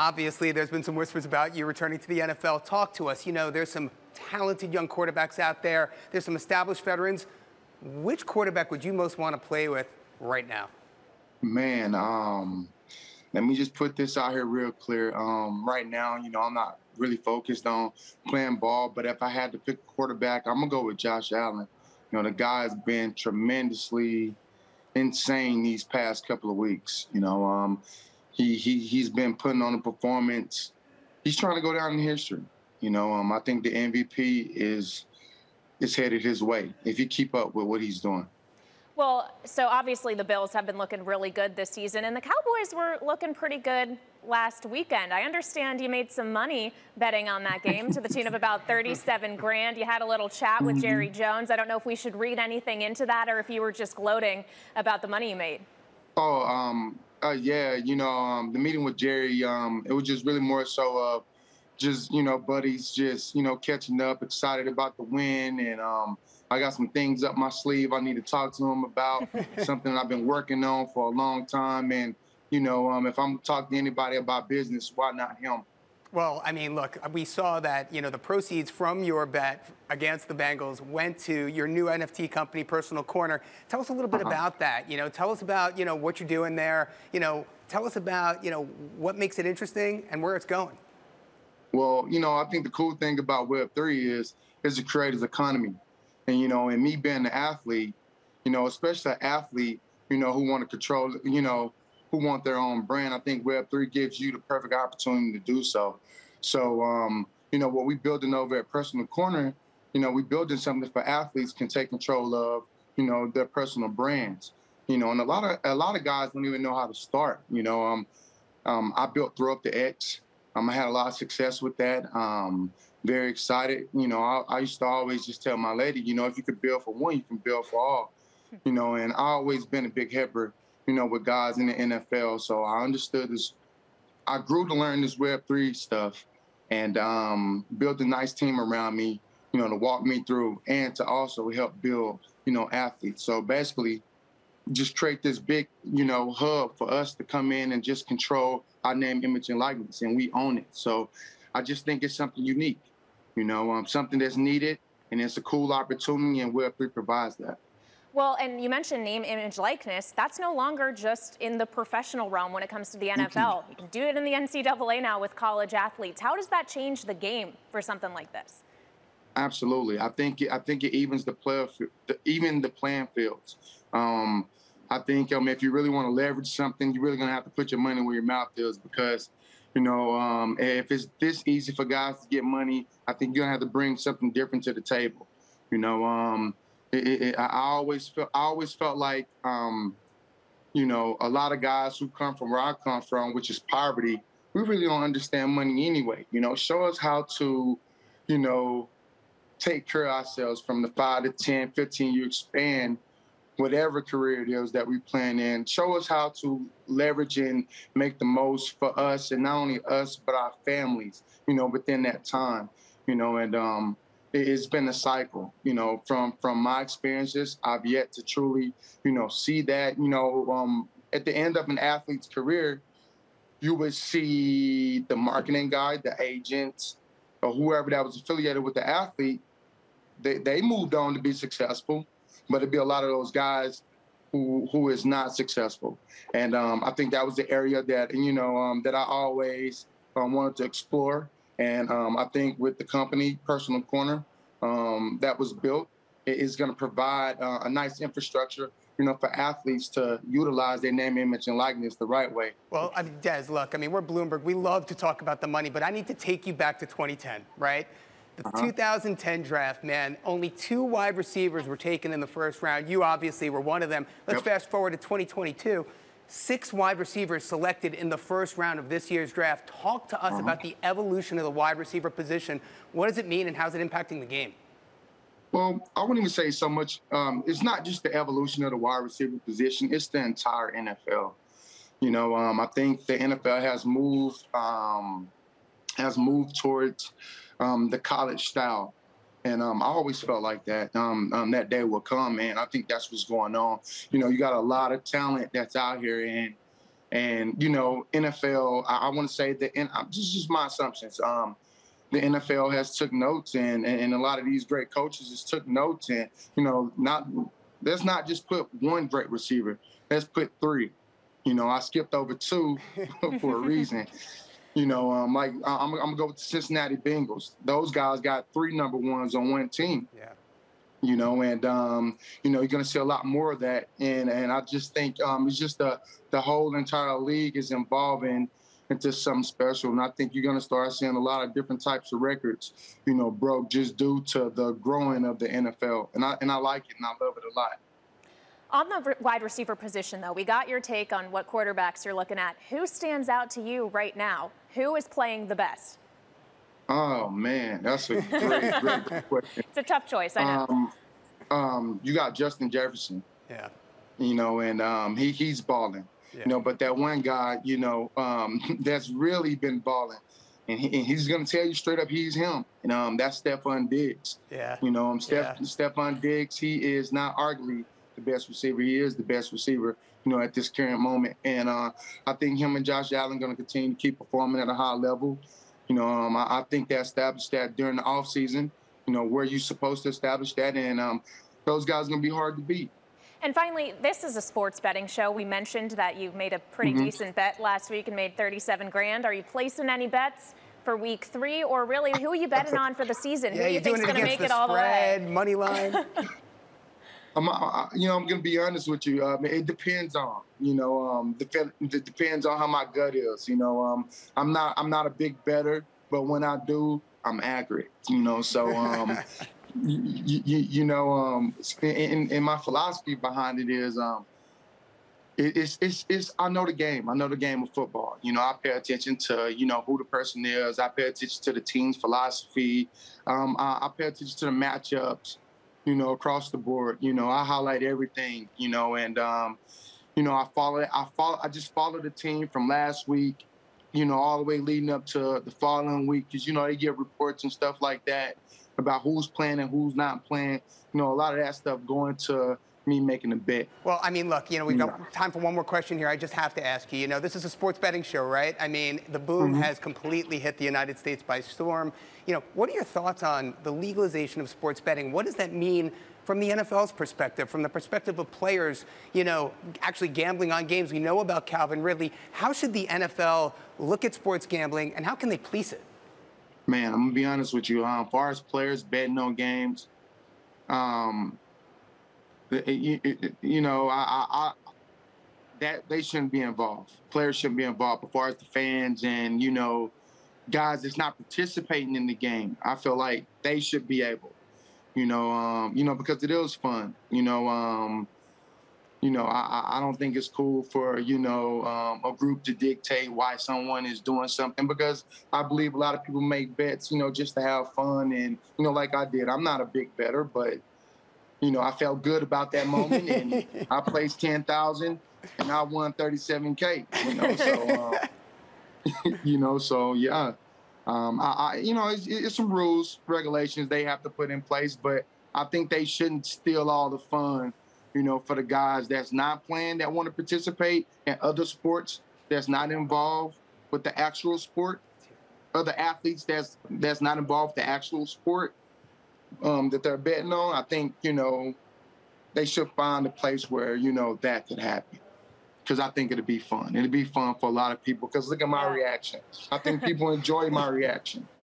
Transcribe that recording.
Obviously, there's been some whispers about you returning to the NFL. Talk to us. You know, there's some talented young quarterbacks out there. There's some established veterans. Which quarterback would you most want to play with right now? Man, let me just put this out here real clear. Right now, I'm not really focused on playing ball, but if I had to pick a quarterback, I'm gonna go with Josh Allen. The guy's been tremendously insane these past couple of weeks. He's been putting on a performance. He's trying to go down in history. I think the MVP is headed his way if he keep up with what he's doing. Well, so obviously the Bills have been looking really good this season, and the Cowboys were looking pretty good last weekend. I understand you made some money betting on that game to the tune of about 37 grand. You had a little chat with Jerry Jones. I don't know if we should read anything into that or if you were just gloating about the money you made. Yeah, the meeting with Jerry, it was just really more so of just, buddies just, catching up, excited about the win. And I got some things up my sleeve I need to talk to him about, something I've been working on for a long time. And, if I'm talking to anybody about business, why not him? Well, I mean, look, we saw that, the proceeds from your bet against the Bengals went to your new NFT company, Personal Corner. Tell us a little bit about that. Tell us about, what you're doing there. Tell us about, what makes it interesting and where it's going. Well, I think the cool thing about Web3 is the creator's economy. And, and me being an athlete, especially an athlete, who want to control, who want their own brand, I think Web3 gives you the perfect opportunity to do so. So, what we building over at Personal Corner, we building something for athletes can take control of, their personal brands. And a lot of guys don't even know how to start. I built Throw Up the X. I had a lot of success with that. Very excited. I used to always just tell my lady, if you could build for one, you can build for all. And I always been a big helper, with guys in the NFL. So I understood this. I grew to learn this Web3 stuff and built a nice team around me, to walk me through and to also help build, athletes. So basically, just create this big, hub for us to come in and just control our name, image, and likeness, and we own it. So I just think it's something unique, something that's needed, and it's a cool opportunity, and Web3 provides that. Well, and you mentioned name, image, likeness. That's no longer just in the professional realm when it comes to the NFL. You can do it in the NCAA now with college athletes. How does that change the game for something like this? Absolutely. I think it evens the playing fields. I think if you really want to leverage something, you're really going to have to put your money where your mouth is because, if it's this easy for guys to get money, I think you're going to have to bring something different to the table. I always felt like, a lot of guys who come from where I come from, which is poverty, we really don't understand money anyway. Show us how to, take care of ourselves from the 5 to 10, 15 year span, whatever career it is that we plan in. Show us how to leverage and make the most for us, and not only us, but our families, within that time, and it's been a cycle, from my experiences. I've yet to truly, see that, at the end of an athlete's career, you would see the marketing guy, the agents, or whoever that was affiliated with the athlete, they moved on to be successful, but it'd be a lot of those guys who is not successful. And I think that was the area that, that I always wanted to explore. And I think with the company, Personal Corner, that was built, it is going to provide a nice infrastructure, for athletes to utilize their name, image, and likeness the right way. Well, Des, look, we're Bloomberg. We love to talk about the money, but I need to take you back to 2010, right? The 2010 draft, man, only 2 wide receivers were taken in the first round. You obviously were one of them. Let's fast forward to 2022. 6 wide receivers selected in the first round of this year's draft. Talk to us about the evolution of the wide receiver position. What does it mean and how's it impacting the game? Well, I wouldn't even say so much. It's not just the evolution of the wide receiver position. It's the entire NFL. I think the NFL has moved towards the college style. And I always felt like that that day will come, and I think that's what's going on. You got a lot of talent that's out here, and And, you know, NFL, I want to say that, this is just my assumptions. The NFL has took notes, and a lot of these great coaches has took notes, and, you know, let's not just put one great receiver. Let's put three. You know, I skipped over two for a reason. You know, I'm gonna go with the Cincinnati Bengals. Those guys got 3 number ones on one team. Yeah. You know, and you know, you're gonna see a lot more of that. And I just think it's just the whole entire league is evolving into something special. And I think you're gonna start seeing a lot of different types of records, you know, broke just due to the growing of the NFL. And I like it, and I love it a lot. On the wide receiver position, though, we got your take on what quarterbacks you're looking at. Who stands out to you right now? Who is playing the best? Oh man, that's a great question. It's a tough choice, I know. You got Justin Jefferson. Yeah. You know, and he's balling. Yeah. You know, but that one guy, you know, that's really been balling, and he's gonna tell you straight up he's him. And that's Stephon Diggs. Yeah. You know, Stephon Diggs. He is not arguably the best receiver. He is the best receiver, you know, at this current moment. And I think him and Josh Allen going to continue to keep performing at a high level. You know, I think they established that during the offseason, you know, where you're supposed to establish that. And those guys are going to be hard to beat. And finally, this is a sports betting show. We mentioned that you made a pretty decent bet last week and made 37 grand. Are you placing any bets for week 3, or really who are you betting on for the season? Yeah, who do you think is going to make it all the way? Money line. You know, I'm going to be honest with you. It depends on, you know, it depends on how my gut is. You know, I'm not a big bettor, but when I do, I'm accurate. You know, so you know, and my philosophy behind it is, it's I know the game. I know the game of football. You know, I pay attention to, you know, who the person is. I pay attention to the team's philosophy. I pay attention to the matchups, you know, across the board. You know, I highlight everything, you know, and, you know, I just follow the team from last week, you know, all the way leading up to the following week. Because, you know, they get reports and stuff like that about who's playing and who's not playing. You know, a lot of that stuff going to me making a bet. Well, I mean, look, you know, we've got time for one more question here. I just have to ask you, you know, this is a sports betting show, right? I mean, the boom has completely hit the United States by storm. You know, what are your thoughts on the legalization of sports betting? What does that mean from the NFL's perspective, from the perspective of players, you know, actually gambling on games? We know about Calvin Ridley. How should the NFL look at sports gambling, and how can they police it? Man, I'm going to be honest with you. As far as players betting on games, you know, that they shouldn't be involved. Players shouldn't be involved. As far as the fans and, you know, guys that's not participating in the game, I feel like they should be able, you know, because it is fun. I don't think it's cool for, you know, a group to dictate why someone is doing something, because I believe a lot of people make bets, you know, just to have fun. And, you know, like I did, I'm not a big bettor, but, you know, I felt good about that moment, and I placed 10,000 and I won 37K, you know, so, you know, so yeah. You know, it's some rules, regulations they have to put in place, but I think they shouldn't steal all the fun, you know, for the guys that's not playing, that want to participate in other sports that's not involved with the actual sport, other athletes that's not involved with the actual sport that they're betting on. I think, you know, they should find a place where, you know, that could happen. Because I think it'd be fun. It'd be fun for a lot of people. Because look at my reaction. I think people enjoy my reaction.